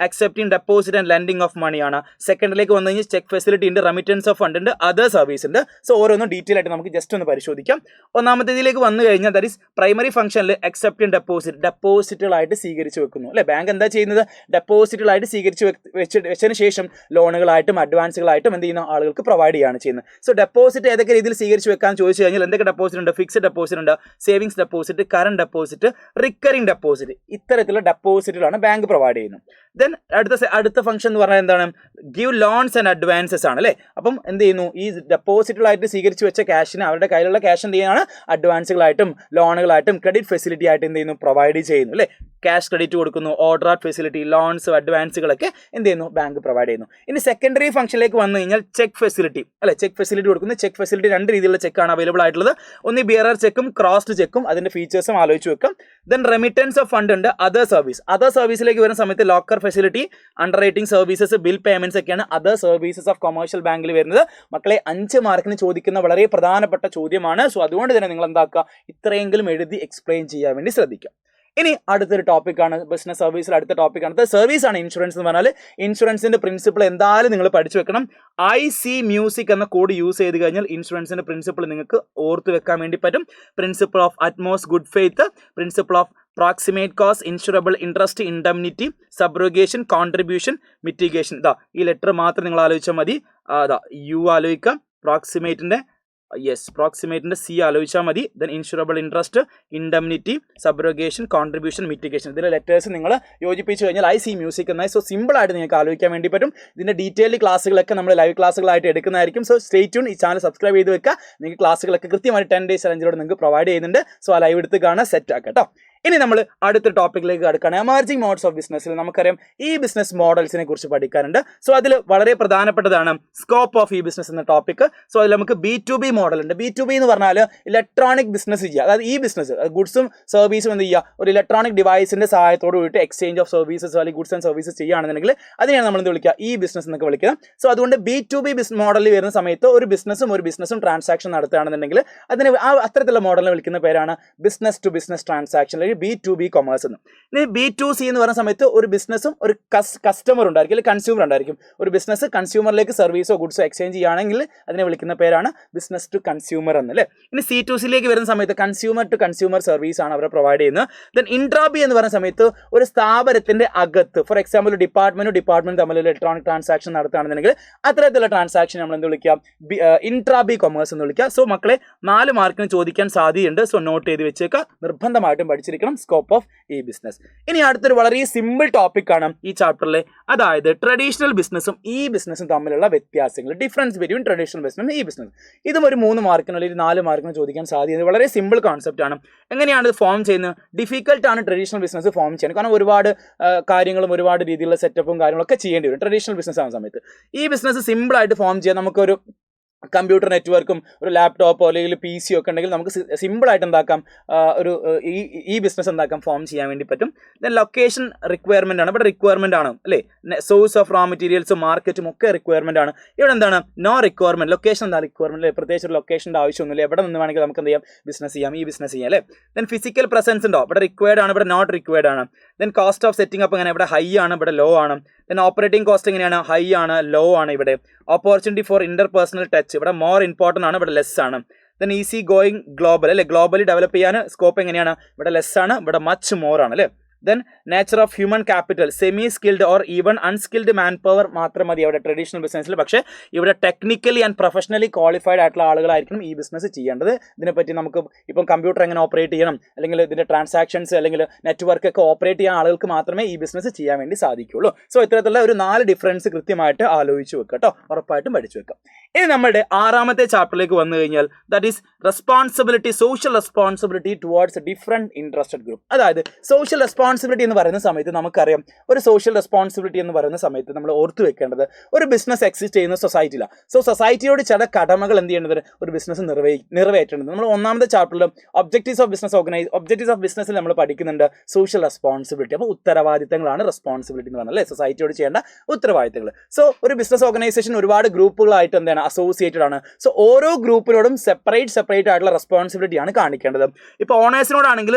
accepting deposit and lending of മണിയാണ്. സെക്കൻഡറിലേക്ക് വന്നു കഴിഞ്ഞാൽ ചെക്ക് ഫെസിലിറ്റി ഉണ്ട്, റെമിറ്റൻസ് ഓഫ് ഫണ്ട് ഉണ്ട്, അതർ സർവീസ് ഉണ്ട്. സോ ഓരോന്നും ഡീറ്റെയിൽ ആയിട്ട് നമുക്ക് ജസ്റ്റ് ഒന്ന് പരിശോധിക്കാം. ഒന്നാമത്തെ ഇതിലേക്ക് വന്നു കഴിഞ്ഞാൽ ദാറ്റ് ഈസ് പ്രൈമറി ഫംഗ്ഷനിൽ അക്സെപ്റ്റിംഗ് ഡെപ്പോസിറ്റുകളായിട്ട് സ്വീകരിച്ചു വെക്കുന്നു അല്ലെ. ബാങ്ക് എന്താ ചെയ്യുന്നത്, ഡെപ്പോസിറ്റുകളായിട്ട് സ്വീകരിച്ച് വെച്ചതിന് ശേഷം ലോണുകളായിട്ടും അഡ്വാൻസുകളായിട്ടും എന്ത് ചെയ്യുന്ന ആളുകൾക്ക് പ്രൊവൈഡ് ചെയ്യുകയാണ് ചെയ്യുന്നത്. സോ ഡെപ്പോസിറ്റ് ഏതൊക്കെ രീതിയിൽ സ്വീകരിച്ച് വെക്കാൻ ചോദിച്ചു കഴിഞ്ഞാൽ എന്തൊക്കെ ഡെപ്പോസിറ്റ് ഉണ്ട്, ഫിക്സ്ഡ് ഡെപ്പോസിറ്റ് ഉണ്ട്, savings deposit, current deposit, recurring deposit. ഇത്തരത്തിലുള്ള ഡെപ്പോസിറ്റുകളാണ് ബാങ്ക് പ്രൊവൈഡ് ചെയ്യുന്നത്. ദെൻ അടുത്ത ഫംഗ്ഷൻ എന്ന് പറഞ്ഞാൽ എന്താണ്, ഗിവ് ലോൺസ് ആൻഡ് അഡ്വാൻസസ് ആണ് അല്ലേ. അപ്പം എന്ത് ചെയ്യുന്നു, ഈ ഡെപ്പോസിറ്റുകളായിട്ട് സ്വീകരിച്ച് വെച്ച ക്യാഷിന് അവരുടെ കയ്യിലുള്ള ക്യാഷ് എന്ത് ചെയ്യുന്നതാണ് അഡ്വാൻസുകളായിട്ടും ലോണുകളായിട്ടും ക്രെഡിറ്റ് ഫെസിലിറ്റി ആയിട്ട് എന്ത് ചെയ്യുന്നു പ്രൊവൈഡ് ചെയ്യുന്നു അല്ലേ. ക്യാഷ് ക്രെഡിറ്റ് കൊടുക്കുന്നു, ഓവർഡ്രാഫ്റ്റ് ഫെസിലിറ്റി, ലോൺസ്, അഡ്വാൻസുകളൊക്കെ എന്ത് ചെയ്യുന്നു ബാങ്ക് പ്രൊവൈഡ് ചെയ്യുന്നു. ഇനി സെക്കൻഡറി ഫംഗ്ഷനിലേക്ക് വന്നു കഴിഞ്ഞാൽ ചെക്ക് ഫെസിലിറ്റി അല്ലെ. ചെക്ക് ഫെസിലിറ്റി കൊടുക്കുന്നു. ചെക്ക് ഫെസിലിറ്റി രണ്ട് രീതിയിലുള്ള ചെക്കാണ് അവൈലബിൾ ആയിട്ടുള്ളത്. ഒന്ന് ബിയറർ ചെക്കും ക്രോസ്ഡ് ചെക്കും. അതിന്റെ ഫീച്ചേഴ്സും ആലോചിച്ച് വെക്കാം. ദെൻ റെമിറ്റൻസ് ഓഫ് ഫണ്ട് ഉണ്ട്. അതർ സർവീസിലേക്ക് വരുന്ന സമയത്ത് locker facility, under writing services, bill payments ഒക്കെയാണ് അതർ സർവീസസ് ഓഫ് കൊമേഴ്ഷ്യൽ ബാങ്കിൽ വരുന്നത്. മക്കളെ 5 മാർക്കിന് ചോദിക്കുന്ന വളരെ പ്രധാനപ്പെട്ട ചോദ്യമാണ്. സോ അതുകൊണ്ട് തന്നെ നിങ്ങൾ എന്താക്കുക, ഇത്രയെങ്കിലും എഴുതി എക്സ്പ്ലെയിൻ ചെയ്യാൻ വേണ്ടി ശ്രദ്ധിക്കുക. ഇനി അടുത്തൊരു ടോപ്പിക്കാണ് ബിസിനസ് സർവീസിൽ അടുത്ത ടോപ്പിക്കാണ് സർവീസ് ആണ് ഇൻഷുറൻസ് എന്ന് പറഞ്ഞാൽ. ഇൻഷുറൻസിന്റെ പ്രിൻസിപ്പിൾ എന്തായാലും നിങ്ങൾ പഠിച്ചു വെക്കണം. IC/MUSIC എന്ന കോഡ് യൂസ് ചെയ്ത് കഴിഞ്ഞാൽ ഇൻഷുറൻസിന്റെ പ്രിൻസിപ്പിൾ നിങ്ങൾക്ക് ഓർത്ത് വെക്കാൻ വേണ്ടി പറ്റും. Principle of utmost good faith, principle of proximate cost, insurable interest, indemnity, subrogation, contribution, mitigation. ഇതാ ഈ ലെറ്റർ മാത്രം നിങ്ങൾ ആലോചിച്ചാൽ മതി. യു ആലോചിക്കാം, പ്രോക്സിമേറ്റിന്റെ C ആലോചിച്ചാൽ മതി. Then insurable interest, indemnity, subrogation, contribution, mitigation. ഇതിലെ ലെറ്റേഴ്സ് നിങ്ങൾ യോജിപ്പിച്ച് കഴിഞ്ഞാൽ IC/MUSIC എന്നായി. സോ സിമ്പിൾ ആയിട്ട് നിങ്ങൾക്ക് ആലോചിക്കാൻ വേണ്ടി പറ്റും. ഇതിന്റെ ഡീറ്റെയിൽഡ് ക്ലാസ്സുകളൊക്കെ നമ്മൾ ലൈവ് ക്ലാസ്സുകളായിട്ട് എടുക്കുന്നതായിരിക്കും. So stay tune. ഈ ചാനൽ സബ്സ്ക്രൈബ് ചെയ്ത് വെക്കുക. നിങ്ങൾക്ക് ക്ലാസ്സുകളൊക്കെ കൃത്യമായിട്ട് 10 days ചലഞ്ചിലൂടെ നിങ്ങൾക്ക് പ്രൊവൈഡ് ചെയ്യുന്നുണ്ട്. സോ ആ ലൈവ് എടുത്ത് കാണാൻ സെറ്റ് ആക്കാം കേട്ടോ. ഇനി നമ്മൾ അടുത്ത ടോപ്പിക്കിലേക്ക് കടക്കുകയാണ്. എമർജിംഗ് മോഡ്സ് ഓഫ് ബിസിനസ്സിൽ നമുക്കറിയാം ഈ ബിസിനസ് മോഡൽസിനെ കുറിച്ച് പഠിക്കാനുണ്ട്. സോ അതിൽ വളരെ പ്രധാനപ്പെട്ടതാണ് സ്കോപ്പ് ഓഫ് ഈ ബിസിനസ് എന്ന ടോപ്പിക്. സോ അതിൽ നമുക്ക് B2B മോഡൽ ഉണ്ട്. B2B എന്ന് പറഞ്ഞാൽ ഇലക്ട്രോണിക് ബിസിനസ് ചെയ്യുക. അതായത് ഈ ബിസിനസ് ഗുഡ്സും സർവീസും എന്ത് ചെയ്യുക, ഒരു ഇലക്ട്രോണിക് ഡിവൈസിന്റെ സഹായത്തോട് കൂടിയിട്ട് എക്സ്ചേഞ്ച് ഓഫ് സർവീസസ് അല്ലെങ്കിൽ ഗുഡ്സ് ആൻഡ് സർവീസസ് ചെയ്യുകയാണെന്നുണ്ടെങ്കിൽ അതിനെയാണ് നമ്മൾ എന്ത് വിളിക്കുക, ഈ ബിസിനസ് എന്നൊക്കെ വിളിക്കുക. സോ അതുകൊണ്ട് B2B മോഡലിൽ വരുന്ന സമയത്ത് ഒരു ബിസിനസ്സും ട്രാൻസാക്ഷൻ നടത്തുകയാണെന്നുണ്ടെങ്കിൽ അതിന് അത്തരത്തിലുള്ള മോഡലിനെ വിളിക്കുന്ന പേരാണ് ബിസിനസ് ടു ബിസിനസ് ട്രാൻസാക്ഷൻ അല്ലെങ്കിൽ B2B കൊമേഴ്സ് എന്ന്. ഇനി B2C എന്ന് പറയുന്ന സമയത്ത് ഒരു ബിസിനസ്സും ഒരു കസ്റ്റമർ ഉണ്ടായിരിക്കും അല്ലെങ്കിൽ കൺസ്യൂമർ ഉണ്ടായിരിക്കും. ഒരു ബിസിനസ് കൺസ്യൂമറിലേക്ക് സർവീസോ ഗുഡ്സോ എക്സ്ചേഞ്ച് ചെയ്യുകയാണെങ്കിൽ അതിനെ വിളിക്കുന്ന പേരാണ് ബിസിനസ് ടു കൺസ്യൂമർ എന്നല്ലേ. ഇനി C2Cയിലേക്ക് വരുന്ന സമയത്ത് കൺസ്യൂമർ ടു കൺസ്യൂമർ സർവീസ് ആണ് അവരെ പ്രൊവൈഡ് ചെയ്യുന്നത്. ദെൻ ഇൻട്രാബി എന്ന് പറയുന്ന സമയത്ത് ഒരു സ്ഥാപനത്തിന്റെ അകത്ത്, ഫോർ എക്സാമ്പിൾ ഡിപ്പാർട്ട്മെന്റ് തമ്മിൽ ഇലക്ട്രോണിക് ട്രാൻസാക്ഷൻ നടത്തുകയാണെന്നുണ്ടെങ്കിൽ അത്തരത്തിലുള്ള ട്രാൻസാക്ഷൻ നമ്മൾ എന്ത് വിളിക്കാം, ഇൻട്രാബി കൊമേഴ്സ് എന്ന് വിളിക്കുക. സോ മക്കളെ 4 മാർക്കിന് ചോദിക്കാൻ സാധ്യതയുണ്ട്. സോ നോട്ട് ചെയ്ത് വെച്ചേക്കുക, നിർബന്ധമായിട്ടും പഠിച്ചിരിക്കണം സ്കോപ്പ് ഓഫ് ഈ ബിസിനസ്. ഇനി അടുത്തൊരു വളരെ സിമ്പിൾ ടോപ്പിക് ആണ് ഈ ചാപ്റ്ററിലെ, അതായത് ട്രഡീഷണൽ ബിസിനസ്സും ഈ ബിസിനസ്സും തമ്മിലുള്ള വ്യത്യാസങ്ങൾ, ഡിഫറൻസ് ബിറ്റ്വീൻ ട്രഡീഷണൽ ബിസിനസ്സും ഈ ബിസിനസ്. ഇതും ഒരു 3 മാർക്കിന് അല്ലെങ്കിൽ 4 മാർക്കിന് ചോദിക്കാൻ സാധ്യത. വളരെ സിമ്പിൾ കോൺസെപ്റ്റ് ആണ്. എങ്ങനെയാണ് ഇത് ഫോം ചെയ്യുന്നത്? ഡിഫിക്കൽട്ട് ആണ് ട്രഡീഷണൽ ബിസിനസ് ഫോം ചെയ്യാൻ. കാരണം ഒരുപാട് കാര്യങ്ങളും ഒരുപാട് രീതിയിലുള്ള സെറ്റപ്പും കാര്യങ്ങളൊക്കെ ചെയ്യേണ്ടി വരും ട്രഡീഷണൽ ബിസിനസ് ആവുന്ന സമയത്ത്. ഈ ബിസിനസ് സിമ്പിളായിട്ട് ഫോം ചെയ്യാൻ നമുക്കൊരു കമ്പ്യൂട്ടർ നെറ്റ്വർക്കും ഒരു ലാപ്ടോപ്പോ അല്ലെങ്കിൽ PC ഒക്കെ ഉണ്ടെങ്കിൽ നമുക്ക് സിമ്പിളായിട്ട് എന്താക്കാം, ഈ ബിസിനസ് എന്താക്കാം ഫോം ചെയ്യാൻ വേണ്ടി പറ്റും. ദെൻ ലൊക്കേഷൻ റിക്വയർമെന്റ് ആണ്. ഇവിടെ റിക്വയർമെന്റ് ആണ് അല്ലേ. സോഴ്സ് ഓഫ് റോ മെറ്റീരിയൽസും മാർക്കറ്റും ഒക്കെ റിക്വയർമെന്റ് ആണ്. ഇവിടെ എന്താണ് നോ റിക്വയർമെന്റ്. ലൊക്കേഷൻ എന്താ റിക്വയർമെന്റ്, പ്രത്യേകിച്ച് ഒരു ലൊക്കേഷൻ്റെ ആവശ്യമൊന്നുമില്ല. എവിടെ നിന്ന് വേണമെങ്കിൽ നമുക്ക് എന്ത് ചെയ്യാം, ബിസിനസ് ചെയ്യാം, ഈ ബിസിനസ് ചെയ്യാം അല്ലേ. ദെൻ ഫിസിക്കൽ പ്രസൻസ് ഉണ്ടോ, ഇവിടെ റിക്വയർഡ് ആണ്, ഇവിടെ നോട്ട് റിക്വയർഡ് ആണ്. Then cost of setting up എങ്ങനെ, ഇവിടെ ഹൈ ആണ്, ഇവിടെ ലോ ആണ്. ദെൻ ഓപ്പറേറ്റിംഗ് കോസ്റ്റ് എങ്ങനെയാണ്, ഹൈ ആണ്, ലോ ആണ്. ഇവിടെ ഓപ്പർച്യൂണിറ്റി ഫോർ ഇന്റർപേഴ്സണൽ ടച്ച്, ഇവിടെ മോർ ഇമ്പോർട്ടൻ്റ് ആണ്, ഇവിടെ ലെസ് ആണ്. ദെൻ ഈസി ഗോയിങ് ഗ്ലോബൽ അല്ലെ, ഗ്ലോബലി ഡെവലപ്പ് ചെയ്യാൻ സ്കോപ്പ് എങ്ങനെയാണ്, ഇവിടെ ലെസ് ആണ്, ഇവിടെ മച്ച് മോർ ആണ് അല്ലേ. Then nature of human capital, semi skilled or even unskilled man power മാത്രം മതി അവിടെ ട്രഡീഷണൽ ബിസിനസ്സിൽ. പക്ഷേ ഇവിടെ ടെക്നിക്കലി ആൻഡ് പ്രൊഫഷണലി ക്വാളിഫൈഡ് ആയിട്ടുള്ള ആളുകളായിരിക്കണം ഈ ബിസിനസ് ചെയ്യേണ്ടത്. ഇതിനെപ്പറ്റി നമുക്ക് ഇപ്പം കമ്പ്യൂട്ടർ എങ്ങനെ ഓപ്പറേറ്റ് ചെയ്യണം, അല്ലെങ്കിൽ ഇതിൻ്റെ ട്രാൻസാക്ഷൻസ് അല്ലെങ്കിൽ നെറ്റ്വർക്ക് ഒക്കെ ഓപ്പറേറ്റ് ചെയ്യാൻ ആളുകൾക്ക് മാത്രമേ ഈ ബിസിനസ് ചെയ്യാൻ വേണ്ടി സാധിക്കുകയുള്ളൂ. സോ ഇത്തരത്തിലുള്ള ഒരു 4 ഡിഫറൻസ് കൃത്യമായിട്ട് ആലോചിച്ച് വെക്കുക കേട്ടോ, ഉറപ്പായിട്ടും പഠിച്ചു വെക്കാം. ഇനി നമ്മുടെ 6ാമത്തെ ചാപ്റ്ററിലേക്ക് വന്നു കഴിഞ്ഞാൽ that is responsibility, social responsibility towards different interested group. അതായത് സോഷ്യൽ റെസ്പോൺസിബിലിറ്റി എന്ന് പറയുന്ന സമയത്ത് നമുക്കറിയാം, ഒരു സോഷ്യൽ റെസ്പോൺസിബിലിറ്റി എന്ന് പറയുന്ന സമയത്ത് നമ്മൾ ഓർത്തു വെക്കേണ്ടത് ഒരു ബിസിനസ് എക്സിസ്റ്റ് ചെയ്യുന്ന സൊസൈറ്റിയിലാണ്. സോ സൊസൈറ്റിയോട് ചില കടമകൾ എന്ത് ചെയ്യേണ്ടത്, ഒരു ബിസിനസ് നിറവേറ്റേണ്ടത്. നമ്മൾ 1ാമത്തെ ചാപ്റ്ററിൽ ഒബ്ജക്റ്റീവ്സ് ഓഫ് ബിസിനസ്സിൽ നമ്മൾ പഠിക്കുന്നുണ്ട് സോഷ്യൽ റെസ്പോൺസിബിലിറ്റി. അപ്പോൾ ഉത്തരവാദിത്തങ്ങളാണ് റെസ്പോൺസിബിലിറ്റി എന്ന് പറഞ്ഞാൽ അല്ലേ, സൊസൈറ്റിയോട് ചെയ്യേണ്ട ഉത്തരവാദിത്തങ്ങൾ. സോ ഒരു ബിസിനസ് ഓർഗനൈസേഷൻ ഒരുപാട് ഗ്രൂപ്പുകളായിട്ട് എന്താണ് അസോസിയേറ്റഡ് ആണ്. സോ ഓരോ ഗ്രൂപ്പിനോടും സെപ്പറേറ്റ് ആയിട്ടുള്ള റെസ്പോൺസിബിലിറ്റി ആണ് കാണിക്കേണ്ടത്. ഇപ്പോൾ ഓണേഴ്സിനോടാണെങ്കിൽ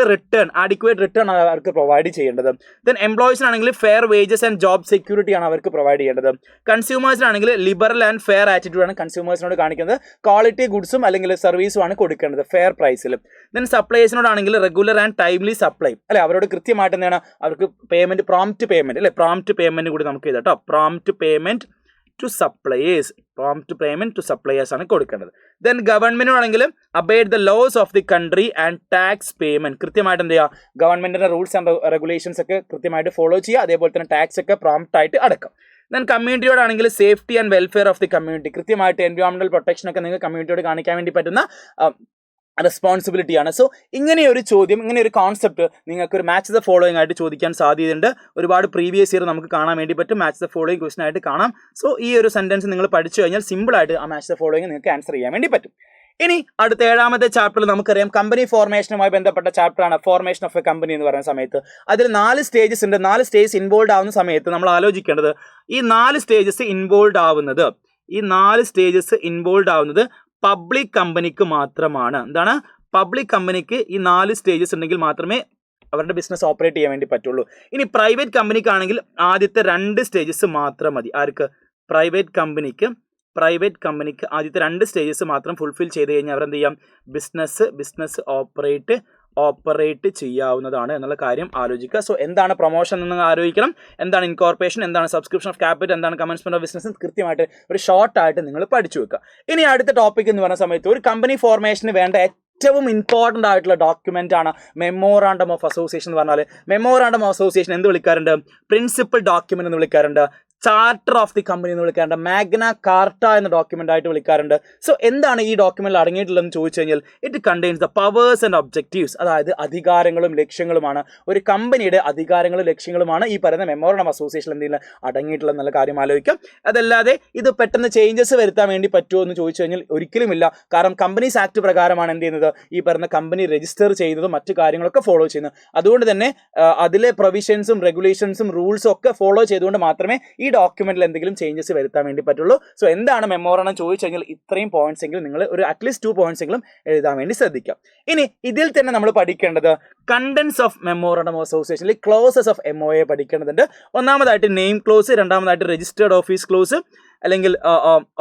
ആഡിക്വേറ്റ് റിട്ടേൺ അവർക്ക് പ്രൊവൈഡ് ചെയ്യേണ്ടത്. ദെൻ എംപ്ലോയീസിനാണെങ്കിൽ fair wages and job security ആണ് അവർക്ക് പ്രൊവൈഡ് ചെയ്യേണ്ടത്. കൺസ്യൂമേഴ്സിനാണെങ്കിൽ ലിബറൽ ആൻഡ് ഫെയർ ആറ്റിറ്റ്യൂഡ് ആണ് കൺസ്യൂമേഴ്സിനോട് കാണിക്കുന്നത്. ക്വാളിറ്റി ഗുഡ്സും അല്ലെങ്കിൽ സർവീസും ആണ് കൊടുക്കേണ്ടത് ഫെയർ പ്രൈസിൽ. ദെൻ സപ്ലൈസിനോടാണെങ്കിൽ റെഗുലർ ആൻഡ് ടൈംലി സപ്ലൈ അല്ലെ, അവരോട് കൃത്യമായിട്ട് എന്താണ് അവർക്ക് പേയ്മെന്റ്, പ്രോംപ്റ്റ് പേയ്മെന്റ് അല്ലെ, പ്രോംപ്റ്റ് പേയ്മെന്റ് കൂടി നമുക്ക് ചെയ്താട്ടോ. പ്രോംപ്റ്റ് പേയ്മെന്റ് ടു സപ്ലയേഴ്സ് ആണ് കൊടുക്കേണ്ടത്. ദെൻ ഗവൺമെന്റിനാണെങ്കിൽ abide the laws of the country and tax payment, കൃത്യമായിട്ട് എന്ത് ചെയ്യുക, ഗവൺമെന്റിന്റെ റൂൾസ് ആൻഡ് റെഗുലേഷൻസ് ഒക്കെ കൃത്യമായിട്ട് ഫോളോ ചെയ്യുക. അതേപോലെ തന്നെ ടാക്സ് ഒക്കെ പ്രോംപ്റ്റ് ആയിട്ട് അടക്കം. ദെൻ കമ്മ്യൂണിറ്റിയോടാണെങ്കിൽ safety and welfare of the community, കൃത്യമായിട്ട് എൻവയോൺമെന്റൽ പ്രൊട്ടക്ഷൻ ഒക്കെ നിങ്ങൾക്ക് കമ്മ്യൂണിറ്റിയോട് കാണിക്കാൻ വേണ്ടി പറ്റുന്ന റെസ്പോൺസിബിലിറ്റി ആണ്. സോ ഇങ്ങനെ ഒരു ചോദ്യം, ഇങ്ങനെ ഒരു കോൺസെപ്റ്റ് നിങ്ങൾക്ക് ഒരു മാച്ച് ദ ഫോളോയിങ് ആയിട്ട് ചോദിക്കാൻ സാധ്യതയുണ്ട്. ഒരുപാട് പ്രീവിയസ് ഇയർ നമുക്ക് കാണാൻ വേണ്ടി പറ്റും, മാച്ച് ദ ഫോളോയിങ് ക്വസ്റ്റൻ ആയിട്ട് കാണാം. സോ ഈ ഒരു സെന്റൻസ് നിങ്ങൾ പഠിച്ചു കഴിഞ്ഞാൽ സിമ്പിൾ ആയിട്ട് ആ മാച്ച് ദ ഫോളോയിങ് നിങ്ങൾക്ക് ആൻസർ ചെയ്യാൻ വേണ്ടി പറ്റും. ഇനി അടുത്ത 7ാമത്തെ ചാപ്റ്ററിൽ നമുക്കറിയാം കമ്പനി ഫോർമേഷനുമായി ബന്ധപ്പെട്ട ചാപ്റ്ററാണ് ഫോർമേഷൻ ഓഫ് എ കമ്പനി എന്ന് പറയുന്ന സമയത്ത്. അതിൽ 4 സ്റ്റേജസ് ഉണ്ട്. 4 സ്റ്റേജസ് ഇൻവോൾവ് ആവുന്ന സമയത്ത് നമ്മൾ ആലോചിക്കേണ്ടത് ഈ 4 സ്റ്റേജസ് ഇൻവോൾവ് ആവുന്നത് പബ്ലിക് കമ്പനിക്ക് മാത്രമാണ്. എന്താണ്? പബ്ലിക് കമ്പനിക്ക് ഈ 4 സ്റ്റേജസ് ഉണ്ടെങ്കിൽ മാത്രമേ അവരുടെ ബിസിനസ് ഓപ്പറേറ്റ് ചെയ്യാൻ വേണ്ടി പറ്റുള്ളൂ. ഇനി പ്രൈവറ്റ് കമ്പനിക്കാണെങ്കിൽ ആദ്യത്തെ 2 സ്റ്റേജസ് മാത്രം മതി. ആർക്ക്? പ്രൈവറ്റ് കമ്പനിക്ക് ആദ്യത്തെ 2 സ്റ്റേജസ് മാത്രം ഫുൾഫിൽ ചെയ്ത് കഴിഞ്ഞാൽ അവർ എന്ത് ചെയ്യാം? ബിസിനസ് ഓപ്പറേറ്റ് ചെയ്യാവുന്നതാണ് എന്നുള്ള കാര്യം ആലോചിക്കുക. സോ എന്താണ് പ്രൊമോഷൻ എന്ന് ആലോചിക്കണം, എന്താണ് ഇൻകോർപ്പറേഷൻ, എന്താണ് സബ്സ്ക്രിപ്ഷൻ ഓഫ് ക്യാപിറ്റൽ, എന്താണ് കമൻസ്മെന്റ് ഓഫ് ബിസിനസ്, കൃത്യമായിട്ട് ഒരു ഷോർട്ടായിട്ട് നിങ്ങൾ പഠിച്ചു വെക്കുക. ഇനി അടുത്ത ടോപ്പിക് എന്ന് പറയുന്ന സമയത്ത് ഒരു കമ്പനി ഫോർമേഷന് വേണ്ട ഏറ്റവും ഇമ്പോർട്ടൻ്റ് ആയിട്ടുള്ള ഡോക്യുമെന്റ് ആണ് മെമ്മോറാണ്ടം ഓഫ് അസോസിയേഷൻ എന്ന് പറഞ്ഞാൽ. മെമ്മോറാണ്ടം ഓഫ് അസോസിയേഷൻ എന്ത് വിളിക്കാറുണ്ട്? പ്രിൻസിപ്പൽ ഡോക്യുമെന്റ് എന്ന് വിളിക്കാറുണ്ട്, ചാർട്ടർ ഓഫ് ദി കമ്പനി എന്ന് വിളിക്കാറുണ്ട്, മാഗ്ന കാർട്ട എന്ന ഡോക്യുമെന്റ് ആയിട്ട് വിളിക്കാറുണ്ട്. സോ എന്താണ് ഈ ഡോക്യുമെന്റിൽ അടങ്ങിയിട്ടുള്ളതെന്ന് ചോദിച്ചു കഴിഞ്ഞാൽ it contains the powers and objectives, അതായത് അധികാരങ്ങളും ലക്ഷ്യങ്ങളുമാണ്. ഒരു കമ്പനിയുടെ അധികാരങ്ങളും ലക്ഷ്യങ്ങളുമാണ് ഈ പറയുന്ന മെമ്മോറാണ്ടം ഓഫ് അസോസിയേഷൻ എന്തെങ്കിലും അടങ്ങിയിട്ടുള്ള നല്ല കാര്യം ആലോചിക്കാം. അതല്ലാതെ ഇത് പെട്ടെന്ന് ചേഞ്ചസ് വരുത്താൻ വേണ്ടി പറ്റുമോ എന്ന് ചോദിച്ചു കഴിഞ്ഞാൽ ഒരിക്കലുമില്ല. കാരണം കമ്പനീസ് ആക്ട് പ്രകാരമാണ് എന്ത് ചെയ്യുന്നത്, ഈ പറയുന്ന കമ്പനി രജിസ്റ്റർ ചെയ്യുന്നതും മറ്റു കാര്യങ്ങളൊക്കെ ഫോളോ ചെയ്യുന്നത്. അതുകൊണ്ട് തന്നെ അതിലെ പ്രൊവിഷൻസും റെഗുലേഷൻസും റൂൾസും ഒക്കെ ഫോളോ ചെയ്തുകൊണ്ട് മാത്രമേ ഈ ഡോക്യുമെന്റിൽ എന്തെങ്കിലും ചേഞ്ചസ് വരുത്താൻ വേണ്ടി പറ്റുള്ളൂ. സോ എന്താണ് മെമ്മോറാണ്ടം ചോദിച്ചു കഴിഞ്ഞാൽ ഇത്രയും പോയിന്റ്സ് എങ്കിലും നിങ്ങൾ ഒരു അറ്റ്ലീസ്റ്റ് 2 പോയിന്റ്സ് എങ്കിലും എഴുതാൻ വേണ്ടി ശ്രദ്ധിക്കാം. ഇനി ഇതിൽ തന്നെ നമ്മൾ പഠിക്കേണ്ടത് കണ്ടന്റ്സ് ഓഫ് മെമ്മോറാണ്ടം ഓഫ് അസോസിയേഷനിൽ ക്ലോസസ് ഓഫ് MOA പഠിക്കേണ്ടതുണ്ട്. ഒന്നാമതായിട്ട് നെയിം ക്ലോസ്, രണ്ടാമതായിട്ട് രജിസ്റ്റേർഡ് ഓഫീസ് ക്ലോസ്, അല്ലെങ്കിൽ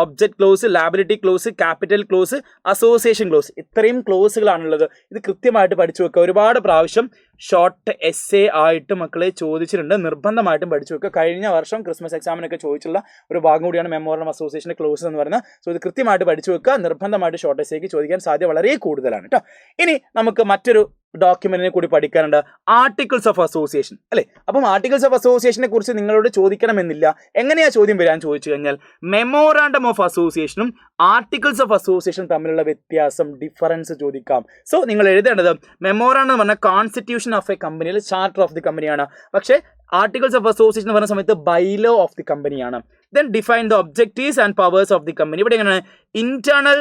object clause, liability clause, capital clause, association clause. ഇത്രയും ക്ലോസുകളാണുള്ളത്. ഇത് കൃത്യമായിട്ട് പഠിച്ചു വെക്കുക. ഒരുപാട് പ്രാവശ്യം ഷോർട്ട് എസ്സേ ആയിട്ട് മക്കളെ ചോദിച്ചിട്ടുണ്ട്. നിർബന്ധമായിട്ടും പഠിച്ചു വെക്കുക. കഴിഞ്ഞ വർഷം ക്രിസ്മസ് എക്സാമിനൊക്കെ ചോദിച്ചുള്ള ഒരു ഭാഗം കൂടിയാണ് മെമ്മോറാണ്ടം ഓഫ് അസോസിയേഷൻ്റെ ക്ലോസ് എന്ന് പറയുന്നത്. സോ ഇത് കൃത്യമായിട്ട് പഠിച്ചു വെക്കുക. നിർബന്ധമായിട്ട് ഷോർട്ട് എസ്സേക്ക് ചോദിക്കാൻ സാധ്യത വളരെ കൂടുതലാണ് കേട്ടോ. ഇനി നമുക്ക് മറ്റൊരു ഡോക്യുമെന്റിനെ കൂടി പഠിക്കാനുണ്ട്, ആർട്ടിക്കിൾസ് ഓഫ് അസോസിയേഷൻ അല്ലേ. അപ്പം ആർട്ടിക്കിൾസ് ഓഫ് അസോസിയേഷനെ കുറിച്ച് നിങ്ങളോട് ചോദിക്കണമെന്നില്ല. എങ്ങനെയാ ചോദ്യം വരാൻ ചോദിച്ചു കഴിഞ്ഞാൽ മെമ്മോറാണ്ടം ഓഫ് അസോസിയേഷനും ആർട്ടിക്കിൾസ് ഓഫ് അസോസിയേഷൻ തമ്മിലുള്ള വ്യത്യാസം, ഡിഫറൻസ് ചോദിക്കാം. സോ നിങ്ങൾ എഴുതേണ്ടത് മെമ്മോറാണ്ടം എന്ന് പറഞ്ഞാൽ കോൺസ്റ്റിറ്റ്യൂഷൻ ഓഫ് എ കമ്പനിയിൽ ചാർട്ടർ ഓഫ് ദി കമ്പനിയാണ്. പക്ഷേ ആർട്ടിക്കിൾസ് ഓഫ് അസോസിയേഷൻ എന്ന് പറയുന്ന സമയത്ത് ബൈലോ ഓഫ് ദി കമ്പനിയാണ്. Then define the objectives and powers of the company. ഇവിടെ എങ്ങനെയാണ്? ഇന്റേണൽ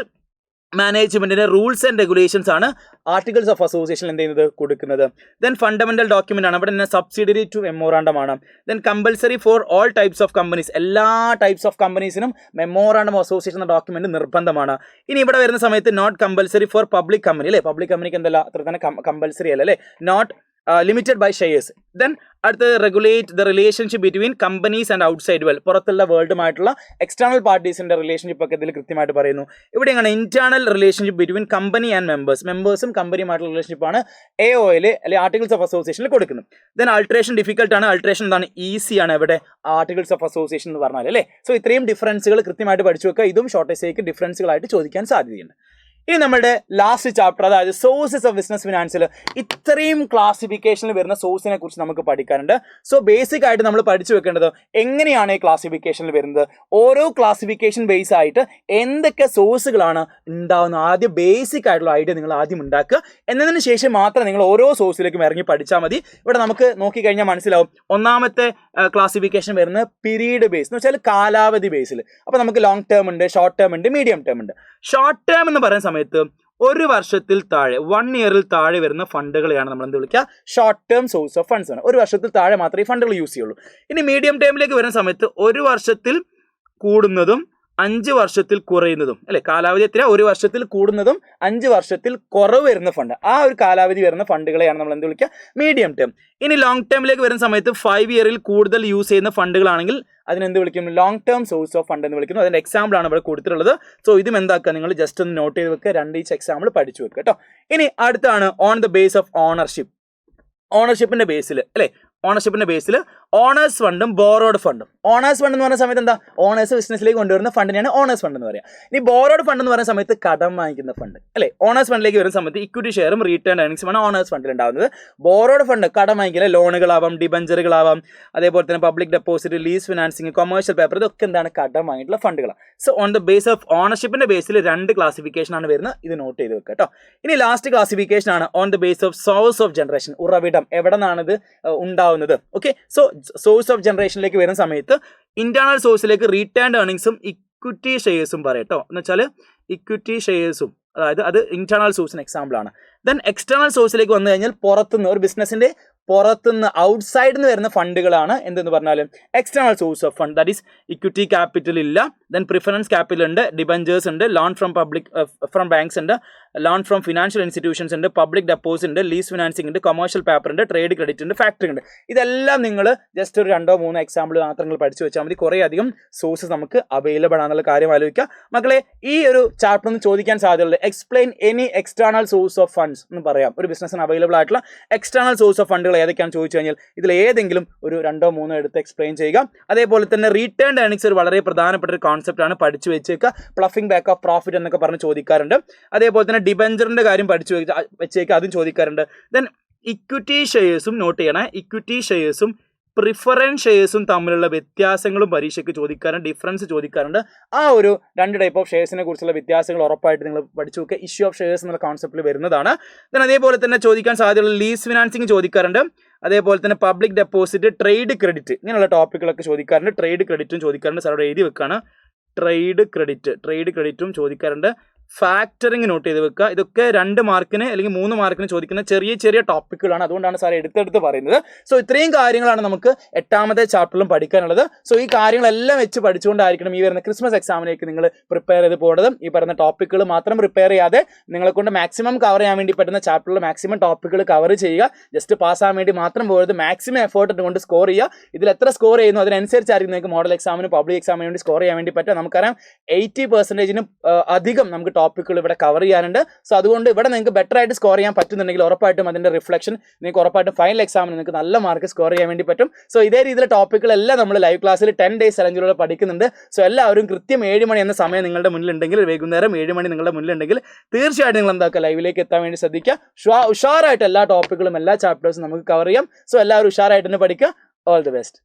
മാനേജ്മെന്റിന്റെ റൂൾസ് ആൻഡ് റെഗുലേഷൻസ് ആണ് ആർട്ടിക്കിൾസ് ഓഫ് അസോസിയേഷൻ എന്ത് ചെയ്യുന്നത്, കൊടുക്കുന്നത്. ദെൻ ഫണ്ടമെന്റൽ ഡോക്യുമെന്റ് ആണ്. അവിടെ തന്നെ സബ്സിഡിയറി ടു മെമ്മോറാണ്ടം ആണ്. Then compulsory for all types of companies, എല്ലാ ടൈപ്സ് ഓഫ് കമ്പനീസിനും മെമ്മോറാണ്ടം ഓഫ് അസോസിയേഷൻ എന്ന ഡോക്യുമെന്റ് നിർബന്ധമാണ്. ഇനി ഇവിടെ വരുന്ന സമയത്ത് not compulsory for public company അല്ലേ. പബ്ലിക് കമ്പനിക്ക് എന്തല്ല അത്ര തന്നെ കമ്പൽസറി അല്ല അല്ലേ. Not limited by shares. Then അടുത്തത് regulate the relationship between companies and outside world, പുറത്തുള്ള വേൾഡുമായിട്ടുള്ള എക്സ്റ്റേണൽ പാർട്ടീസിന്റെ റിലേഷൻഷിപ്പ് ഒക്കെ ഇതിൽ കൃത്യമായിട്ട് പറയുന്നു. ഇവിടെ എങ്ങനെ internal relationship between company and മെമ്പേഴ്സും കമ്പനിയുമായിട്ടുള്ള റിലേഷൻഷിപ്പാണ് AOA അല്ലെങ്കിൽ ആർട്ടിക്കിൾസ് ഓഫ് അസോസിയേഷനിൽ കൊടുക്കുന്നത്. ദെൻ അൾട്രേഷൻ ഡിഫിക്കൽട്ട് ആണ്, അൾട്രേഷൻ എന്താണ്, ഈസിയാണ് ഇവിടെ ആർട്ടിക്കിൾസ് ഓഫ് അസോസിയേഷൻ എന്ന് പറഞ്ഞാൽ അല്ലേ. സോ ഇത്രയും ഡിഫറൻസുകൾ കൃത്യമായിട്ട് പഠിച്ചു വെക്കുക. ഇതും ഷോർട്ട് എസ്സേക്ക് ഡിഫറൻസുകളായിട്ട് ചോദിക്കാൻ സാധ്യതയുണ്ട്. ഇനി നമ്മുടെ ലാസ്റ്റ് ചാപ്റ്റർ, അതായത് സോഴ്സസ് ഓഫ് ബിസിനസ് ഫിനാൻസിൽ ഇത്രയും ക്ലാസിഫിക്കേഷനിൽ വരുന്ന സോഴ്സിനെ കുറിച്ച് നമുക്ക് പഠിക്കാനുണ്ട്. സോ ബേസിക് ആയിട്ട് നമ്മൾ പഠിച്ചു വെക്കേണ്ടത് എങ്ങനെയാണ് ഈ ക്ലാസിഫിക്കേഷനിൽ വരുന്നത്, ഓരോ ക്ലാസിഫിക്കേഷൻ ബേസ് ആയിട്ട് എന്തൊക്കെ സോഴ്സുകളാണ് ഉണ്ടാവുന്നത്. ആദ്യം ബേസിക് ആയിട്ടുള്ള ഐഡിയ നിങ്ങൾ ആദ്യം ഉണ്ടാക്കുക. എന്നതിന് ശേഷം മാത്രം നിങ്ങൾ ഓരോ സോഴ്സിലേക്കും ഇറങ്ങി പഠിച്ചാൽ മതി. ഇവിടെ നമുക്ക് നോക്കിക്കഴിഞ്ഞാൽ മനസ്സിലാവും. ഒന്നാമത്തെ ക്ലാസിഫിക്കേഷൻ വരുന്നത് പീരീഡ് ബേസ് എന്ന് വെച്ചാൽ കാലാവധി ബേസിൽ. അപ്പോൾ നമുക്ക് ലോങ് ടേം ഉണ്ട്, ഷോർട്ട് ടേം ഉണ്ട്, മീഡിയം ടേം ഉണ്ട്. ഷോർട്ട് ടേം എന്ന് പറയുന്ന സമയത്ത് 1 വർഷത്തിൽ താഴെ, 1 ഇയറിൽ താഴെ വരുന്ന ഫണ്ടുകളെയാണ് നമ്മൾ എന്ത് വിളിക്കുക, short term source of funds ആണ്. 1 വർഷത്തിൽ താഴെ മാത്രമേ ഈ ഫണ്ടുകൾ യൂസ് ചെയ്യുള്ളൂ. ഇനി മീഡിയം ടേമിലേക്ക് വരുന്ന സമയത്ത് 1 വർഷത്തിൽ കൂടുന്നതും 5 വർഷത്തിൽ കുറയുന്നതും അല്ലെ. കാലാവധി എത്ര? 1 വർഷത്തിൽ കൂടുന്നതും 5 വർഷത്തിൽ കുറവ് വരുന്ന ഫണ്ട്, ആ ഒരു കാലാവധി വരുന്ന ഫണ്ടുകളെയാണ് നമ്മൾ എന്ത് വിളിക്കുക, മീഡിയം ടേം. ഇനി ലോങ് ടേമിലേക്ക് വരുന്ന സമയത്ത് 5 ഇയറിൽ കൂടുതൽ യൂസ് ചെയ്യുന്ന ഫണ്ടുകളാണെങ്കിൽ അതിനെന്ത് വിളിക്കും, long term source of fund എന്ന് വിളിക്കുന്നു. അതിന്റെ എക്സാമ്പിൾ ആണ് ഇവിടെ കൊടുത്തിട്ടുള്ളത്. സോ ഇതും എന്താക്കുക, നിങ്ങൾ ജസ്റ്റ് ഒന്ന് നോട്ട് ചെയ്ത് വെക്കുക. 2 ഈച്ച് എക്സാമ്പിൾ പഠിച്ചു വെക്കുക കേട്ടോ. ഇനി അടുത്താണ് on the base of ownership. ഓണർഷിപ്പിന്റെ ബേസിൽ അല്ലെ, ഓണർഷിപ്പിന്റെ ബേസിൽ ഓണേഴ്സ് ഫണ്ടും ബോറോഡ് ഫണ്ടും. ഓണേഴ്സ് ഫണ്ട് എന്ന് പറഞ്ഞ സമയത്ത് എന്താ, ഓണേഴ്സ് ബിസിനസ്സിലേക്ക് കൊണ്ടുവരുന്ന ഫണ്ടിനെയാണ് ഓണേഴ്സ് ഫണ്ട് എന്ന് പറയുക. ഇനി ബോറോഡ് ഫണ്ട് എന്ന് പറയുന്ന സമയത്ത് കടം വാങ്ങിക്കുന്ന ഫണ്ട് അല്ലേ. ഓണേഴ്സ് ഫണ്ടിലേക്ക് വരുന്ന സമയത്ത് ഇക്വിറ്റി ഷെയറും റീറ്റേൺ ഏർണിംഗ്സുമാണ് ഓണേഴ്സ് ഫണ്ടിൽ ഉണ്ടാകുന്നത്. ബോറോഡ് ഫണ്ട് കടം വാങ്ങിക്കില്ല, ലോണുകളാവാം, ഡിബഞ്ചറുകളാവാം, അതേപോലെ തന്നെ public deposit, lease financing, commercial paper, ഇതൊക്കെ എന്താണ് കടം വാങ്ങിയിട്ടുള്ള ഫണ്ടുകളാണ്. So on the base of ഓണർഷിപ്പിന്റെ ബേസിൽ 2 ക്ലാസിഫിക്കേഷൻ ആണ് വരുന്നത്. ഇത് നോട്ട് ചെയ്ത് വെക്കുക കേട്ടോ. ഇനി ലാസ്റ്റ് ക്ലാസിഫിക്കേഷൻ ആണ് on the base of source of generation, ഉറവിടം, എവിടെ നിന്നാണിത് ഉണ്ടാവുന്നത്. ഓക്കെ, സോ സോഴ്സ് ഓഫ് ജനറേഷനിലേക്ക് വരുന്ന സമയത്ത് ഇന്റേണൽ സോഴ്സിലേക്ക് റീറ്റേൺ ഏർണിംഗ്സും ഇക്വിറ്റി ഷെയർസും പറയാം കേട്ടോ. എന്ന് വെച്ചാൽ ഇക്വിറ്റി ഷെയർസും, അതായത് അത് ഇന്റേണൽ സോഴ്സിന് എക്സാമ്പിൾ ആണ്. ദെൻ എക്സ്റ്റേണൽ സോഴ്സിലേക്ക് വന്നു കഴിഞ്ഞാൽ പുറത്തുനിന്ന്, ഒരു ബിസിനസിന്റെ പുറത്തുനിന്ന്, ഔട്ട്സൈഡിൽ നിന്ന് വരുന്ന ഫണ്ടുകളാണ് എന്തെന്ന് പറഞ്ഞാൽ external source of fund. That is equity capital ഇല്ല, ദെൻ പ്രിഫറൻസ് ക്യാപിറ്റൽ ഉണ്ട്, ഡിബഞ്ചേഴ്സ് ഉണ്ട്, ലോൺ ഫ്രം ബാങ്ക്സ് ഉണ്ട്, ലോൺ ഫ്രം ഫിനാൻഷ്യൽ ഇൻസ്റ്റിറ്റ്യൂഷൻസ് ഉണ്ട്, പബ്ലിക് ഡെപ്പോസിറ്റ് ഉണ്ട്, ലീസ് ഫിനാൻസിംഗ് ഉണ്ട്, കൊമേഴ്ഷ്യൽ പേപ്പർ ഉണ്ട്, ട്രേഡ് ക്രെഡിറ്റ് ഉണ്ട്, ഫാക്ടറി ഉണ്ട്. ഇതെല്ലാം നിങ്ങൾ ജസ്റ്റ് ഒരു 2-3 എക്സാമ്പിൾ മാത്രം നിങ്ങൾ പഠിച്ചു വെച്ചാൽ മതി. കുറേ അധികം സോഴ്സസ് നമുക്ക് അവൈലബിൾ ആണെന്നുള്ള കാര്യം ആലോചിക്കുക മക്കളെ. ഈ ഒരു ചാപ്റ്റർ ഒന്ന് ചോദിക്കാൻ സാധ്യതയുള്ളത് explain any external source of funds എന്ന് പറയാം. ഒരു ബിസിനസ്സിന് അവൈലബിൾ ആയിട്ടുള്ള എക്സ്റ്റേണൽ സോഴ്സ് ഓഫ് ഫണ്ടുകൾ ഏതൊക്കെയാണെന്ന് ചോദിച്ചു കഴിഞ്ഞാൽ ഇതിൽ ഏതെങ്കിലും ഒരു 2-3 എടുത്ത് എക്സ്പ്ലെയിൻ ചെയ്യുക. അതേപോലെ തന്നെ റീറ്റേൺ ഏർണിംഗ്സ് ഒരു വളരെ പ്രധാനപ്പെട്ട ഒരു കോൺസെപ്റ്റ് ആണ്, പഠിച്ചു വെച്ചേക്കുക. പ്ലഫിംഗ് ബാക്ക് ഓഫ് പ്രോഫിറ്റ് എന്നൊക്കെ പറഞ്ഞ് ചോദിക്കാറുണ്ട്. അതേപോലെ തന്നെ ഡിബഞ്ചറിന്റെ കാര്യം പഠിച്ചു വെച്ചേക്കുക, അതും ചോദിക്കാറുണ്ട്. ദെൻ ഇക്വിറ്റി ഷെയർസും നോട്ട് ചെയ്യണേ. ഇക്വിറ്റി ഷെയർസും പ്രിഫറൻസ് ഷെയർസും തമ്മിലുള്ള വ്യത്യാസങ്ങളും പരീക്ഷയ്ക്ക് ചോദിക്കാറുണ്ട്, ഡിഫറൻസ് ചോദിക്കാറുണ്ട്. ആ ഒരു 2 ടൈപ്പ് ഓഫ് ഷെയർസിനെ കുറിച്ചുള്ള വ്യത്യാസങ്ങൾ ഉറപ്പായിട്ട് നിങ്ങൾ പഠിച്ചു നോക്കുക. ഇഷ്യൂ ഓഫ് ഷെയർസ് എന്നുള്ള കോൺസെപ്റ്റിൽ വരുന്നതാണ്. ദെൻ അതേപോലെ തന്നെ ചോദിക്കാൻ സാധ്യതയുള്ള ലീസ് ഫിനാൻസിങ് ചോദിക്കാറുണ്ട്. അതേപോലെ തന്നെ പബ്ലിക് ഡെപ്പോസിറ്റ്, ട്രേഡ് ക്രെഡിറ്റ്, ഇങ്ങനെയുള്ള ടോപ്പിക്കുകളൊക്കെ ചോദിക്കാറുണ്ട്. ട്രേഡ് ക്രെഡിറ്റും ചോദിക്കാറുണ്ട്. സാർ അവിടെ എഴുതി വെക്കാണ്. ട്രേഡ് ക്രെഡിറ്റും ചോദിക്കാറുണ്ട്. ഫാക്ടറിങ് നോട്ട് ചെയ്ത് വെക്കുക. ഇതൊക്കെ 2 മാർക്കിന് അല്ലെങ്കിൽ 3 മാർക്കിന് ചോദിക്കുന്ന ചെറിയ ടോപ്പിക്കുകളാണ്. അതുകൊണ്ടാണ് സാർ എടുത്തെടുത്ത് പറയുന്നത്. സോ ഇത്രയും കാര്യങ്ങളാണ് നമുക്ക് 8ാമത്തെ ചാപ്റ്ററിലും പഠിക്കാനുള്ളത്. സോ ഈ കാര്യങ്ങളെല്ലാം വെച്ച് പഠിച്ചുകൊണ്ടായിരിക്കണം ഈ വരുന്ന ക്രിസ്മസ് എക്സാമിലേക്ക് നിങ്ങൾ പ്രിപ്പയർ ചെയ്ത് പോകേണ്ടത്. ഈ പറയുന്ന ടോപ്പിക്കുകൾ മാത്രം പ്രിപ്പയർ ചെയ്യാതെ നിങ്ങളെ കൊണ്ട് മാക്സിമം കവർ ചെയ്യാൻ വേണ്ടി പറ്റുന്ന ചാപ്റ്ററിൽ മാക്സിമം ടോപ്പിക്കുകൾ കവർ ചെയ്യുക. ജസ്റ്റ് പാസ്സാകാൻ വേണ്ടി മാത്രം പോകരുത്. മാക്സിമം എഫേർട്ട് കൊണ്ട് സ്കോർ ചെയ്യുക. ഇതിൽ എത്ര സ്കോർ ചെയ്യുന്നു അതിനനുസരിച്ചായിരിക്കും നിങ്ങൾക്ക് മോഡൽ എക്സാമിനും പബ്ലിക് എക്സാമിന് വേണ്ടി സ്കോർ ചെയ്യാൻ വേണ്ടി പറ്റുക. നമുക്കറിയാം 80% അധികം നമുക്ക് ടോപ്പിക്കുകൾ ഇവിടെ കവർ ചെയ്യാനുണ്ട്. സോ അതുകൊണ്ട് ഇവിടെ നിങ്ങൾക്ക് ബെറ്റർ ആയിട്ട് സ്കോർ ചെയ്യാൻ പറ്റുന്നുണ്ടെങ്കിൽ ഉറപ്പായിട്ടും അതിന്റെ റിഫ്ലക്ഷൻ നിങ്ങൾക്ക് ഉറപ്പായിട്ടും ഫൈനൽ എക്സാമിന് നിങ്ങൾക്ക് നല്ല മാർക്ക് സ്കോർ ചെയ്യാൻ വേണ്ടി പറ്റും. സോ ഇതേ രീതിയിലെ ടോപ്പിക്കുകളെല്ലാം നമ്മൾ ലൈവ് ക്ലാസ്സിൽ 10 days ചലഞ്ചിലൂടെ പഠിക്കുന്നുണ്ട്. സോ എല്ലാവരും കൃത്യം 7 മണി എന്ന സമയം നിങ്ങളുടെ മുന്നിലുണ്ടെങ്കിൽ, വൈകുന്നേരം 7 മണി നിങ്ങളുടെ മുന്നിലുണ്ടെങ്കിൽ തീർച്ചയായിട്ടും നിങ്ങൾ എന്താക്കുക, ലൈവിലേക്ക് എത്താൻ വേണ്ടി ശ്രദ്ധിക്കുക. ഉഷാറായിട്ട് എല്ലാ ടോപ്പിക്കുകളും എല്ലാ ചാപ്റ്റേഴ്സും നമുക്ക് കവർ ചെയ്യാം. സോ എല്ലാവരും ഉഷാറായിട്ട് തന്നെ പഠിക്കുക. All the best.